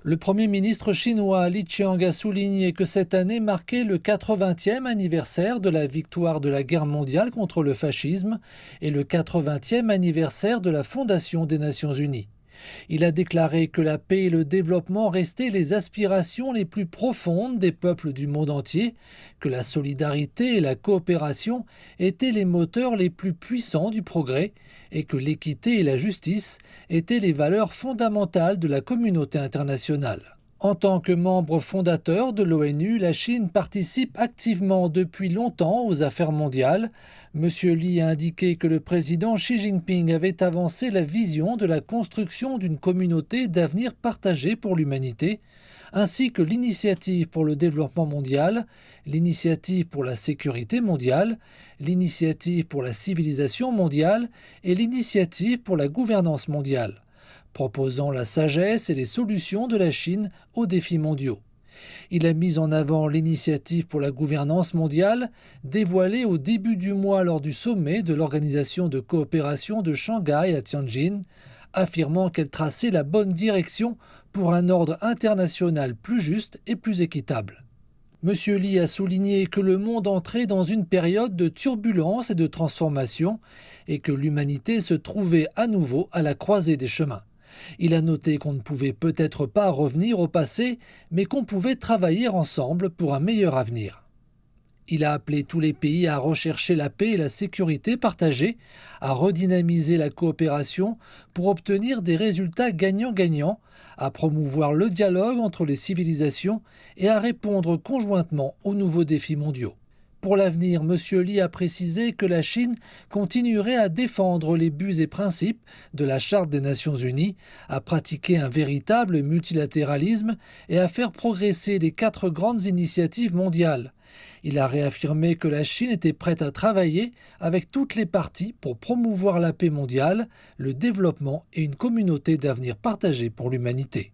Le Premier ministre chinois Li Qiang a souligné que cette année marquait le 80e anniversaire de la victoire de la guerre mondiale contre le fascisme et le 80e anniversaire de la fondation des Nations Unies. Il a déclaré que la paix et le développement restaient les aspirations les plus profondes des peuples du monde entier, que la solidarité et la coopération étaient les moteurs les plus puissants du progrès et que l'équité et la justice étaient les valeurs fondamentales de la communauté internationale. En tant que membre fondateur de l'ONU, la Chine participe activement depuis longtemps aux affaires mondiales. M. Li a indiqué que le président Xi Jinping avait avancé la vision de la construction d'une communauté d'avenir partagé pour l'humanité, ainsi que l'initiative pour le développement mondial, l'initiative pour la sécurité mondiale, l'initiative pour la civilisation mondiale et l'initiative pour la gouvernance mondiale, proposant la sagesse et les solutions de la Chine aux défis mondiaux. Il a mis en avant l'initiative pour la gouvernance mondiale, dévoilée au début du mois lors du sommet de l'Organisation de coopération de Shanghai à Tianjin, affirmant qu'elle traçait la bonne direction pour un ordre international plus juste et plus équitable. M. Li a souligné que le monde entrait dans une période de turbulence et de transformation et que l'humanité se trouvait à nouveau à la croisée des chemins. Il a noté qu'on ne pouvait peut-être pas revenir au passé, mais qu'on pouvait travailler ensemble pour un meilleur avenir. Il a appelé tous les pays à rechercher la paix et la sécurité partagée, à redynamiser la coopération pour obtenir des résultats gagnant-gagnant, à promouvoir le dialogue entre les civilisations et à répondre conjointement aux nouveaux défis mondiaux. Pour l'avenir, M. Li a précisé que la Chine continuerait à défendre les buts et principes de la Charte des Nations Unies, à pratiquer un véritable multilatéralisme et à faire progresser les 4 grandes initiatives mondiales. Il a réaffirmé que la Chine était prête à travailler avec toutes les parties pour promouvoir la paix mondiale, le développement et une communauté d'avenir partagé pour l'humanité.